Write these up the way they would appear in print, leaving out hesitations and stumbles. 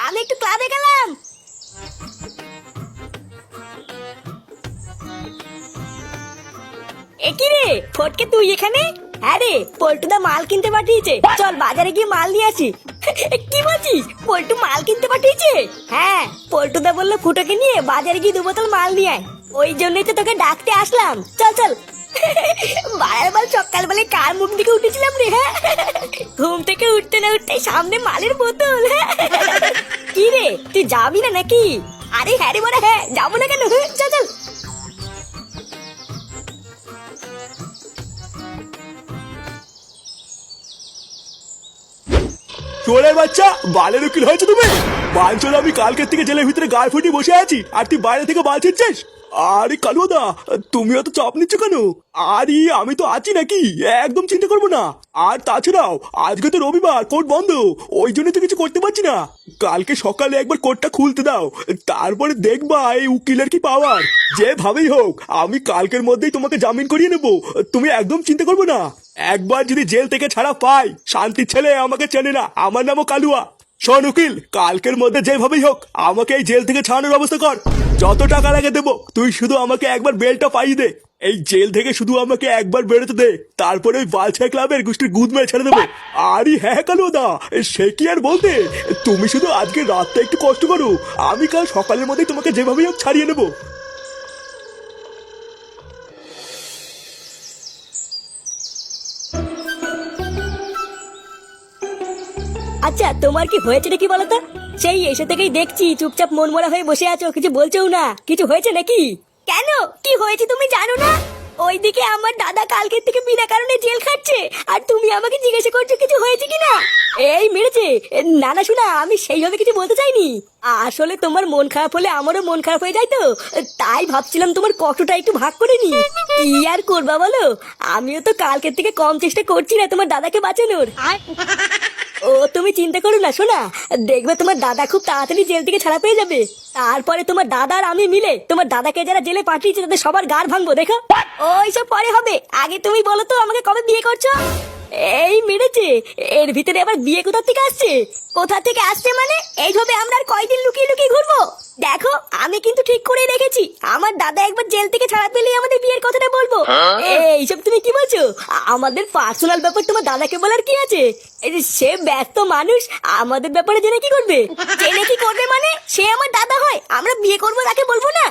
আমি একটু ক্লাবে গেলাম। একি রে ফটকে, তুই এখানে? হ্যাঁ রে, পল্টুদা মাল কিনতে পাঠিয়েছে, চল বাজারে গিয়ে মাল নিয়ে আসি। কি বলছিস, পল্টু মাল কিনতে পাঠিয়েছে? হ্যাঁ, পল্টুদা বললো ফুটোকে নিয়ে বাজারে গিয়ে 2 বোতল মাল নিয়ে আয়। ওই জন্যই তো তোকে ডাকতে আসলাম, চল চল। বারবার সকালবেলায় কার মুখ দিকে উঠেছিলাম রে? হ্যাঁ, ঘুম থেকে উঠতে না উঠতে সামনে মালের বোতল। কি রে, তুই যাবি না নাকি? আরে হ্যাঁ রে বড়া, হ্যাঁ যাবো না কেন, চল চল। চোরের বাচ্চা, বালের উকিল হয়েছে তুমি? বাঞ্চল, আমি কালকের থেকে জেলের ভিতরে গায়ে ফুটি বসে আছি আর তুই বাইরে থেকে বাল ছিচ্ছিস? আরে কালুদা, তুমি অত চাপ নিচ্ছ কেন? আরে আমি তো আছি নাকি, একদম চিন্তা করবো না। আর তাছাড়াও আজকে তো রবিবার, কোর্ট বন্ধ, ওই জন্য তো কিছু করতে পারছি না। কালকে সকালে একবার কোর্টটা খুলতে দাও, তারপরে দেখবা এই উকিলের কি পাওয়ার। যেভাবেই হোক আমি কালকের মধ্যেই তোমাকে জামিন করিয়ে নেবো, তুমি একদম চিন্তা করবো না। একবার যদি জেল থেকে ছাড়া পাই, শান্তির ছেলে আমাকে চেনে না, আমার নামও কালুয়া। শোন উকিল, কালকের মধ্যে যেভাবেই হোক আমাকে এই জেল থেকে ছাড়ানোর ব্যবস্থা কর। যত টাকা লাগে দেবো, তুই শুধু আমাকে একবার বেলটা পাইয়ে দে। এই জেল থেকে শুধু আমাকে একবার বেরোতে দে, তারপরে ওই বালছা ক্লাবের গোষ্ঠীর গুদ মেরে ছেড়ে দেবো। আরে হ্যাঁ কালুদা, সে কি আর বলতে, তুমি শুধু আজকে রাতটা একটু কষ্ট করো, আমি কাল সকালের মধ্যেই তোমাকে যেভাবেই হোক ছাড়িয়ে নেবো। আচ্ছা, তোমার কি হয়েছে নাকি বলতো? সেই এসে থেকেই দেখছি চুপচাপ মন মরা হয়ে বসে আছো, কিছু বলছেও না। কিছু হয়েছে নাকি? কেন, কি হয়েছে তুমি জানো না? ওইদিকে আমার দাদা কালকের থেকে বিনা কারণে জেল খাচ্ছে, আর তুমি আমাকে জিজ্ঞাসা করছো কিছু হয়েছে কিনা। এই মেরেছে। না না শোনা, আমি সেইভাবে কিছু বলতে চাইনি। আসলে তোমার মন খারাপ হলে আমারও মন খারাপ হয়ে যায় তো, তাই ভাবছিলাম তোমার কষ্টটা একটু ভাগ করে নি। কি আর করবা বলো, আমিও তো কালকের থেকে কম চেষ্টা করছি না তোমার দাদাকে বাঁচানোর। ও তুমি চিন্তা করো না শোনা, দেখবে তোমার দাদা খুব তাড়াতাড়ি জেল থেকে ছাড়া পেয়ে যাবে। তারপরে তোমার দাদা আর আমি মিলে তোমার দাদাকে যারা জেলে পাঠিয়েছে তাদের সবার গাড় ভাঙবো, দেখো। ওইসব পরে হবে, আগে তুমি বলো তো আমাকে কবে বিয়ে করছো? এই মেরেছে, এর ভিতরে আবার বিয়ে কোথা থেকে আসছে? কোথা থেকে আসছে মানে? এইভাবে আমরা আর কয়দিন লুকিয়ে লুকিয়ে ঘুরবো? দেখো, আমি কিন্তু ঠিক করে রেখেছি, আমার দাদা একবার জেল থেকে ছাড়া পেলেই আমাদের বিয়ের কথাটা বলবো। এইসব তুমি কি বলছো? আমাদের পার্সোনাল ব্যাপার তোমার দাদাকে বলার কি আছে? এই যে সে ব্যস্ত মানুষ, আমাদের ব্যাপারে জেনে কি করবে? জেনে কি করবে মানে? সে আমার দাদা হয়, আমরা বিয়ে করবো তাকে বলবো না?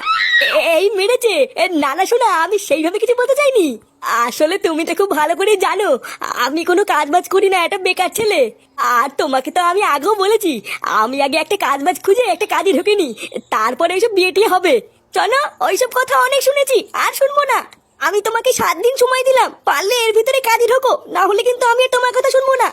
এই মেরেছে। না না শোনা, আমি সেইভাবে কিছু বলতে চাইনি। আসলে তুমি তো খুব ভালো করে জানো আমি কোনো কাজ বাজ করি না, একটা বেকার ছেলে। আর তোমাকে তো আমি আগেও বলেছি, আমি আগে একটা কাজ বাজ খুঁজে একটা কাজে ঢুকিনি, তারপরে ওইসব বিয়ে টিয়ে হবে। চলো, ওইসব কথা অনেক শুনেছি, আর শুনবো না। আমি তোমাকে 7 দিন সময় দিলাম, পারলে এর ভিতরে কাজে ঢোকো, না হলে কিন্তু আমি আর তোমার কথা শুনবো না।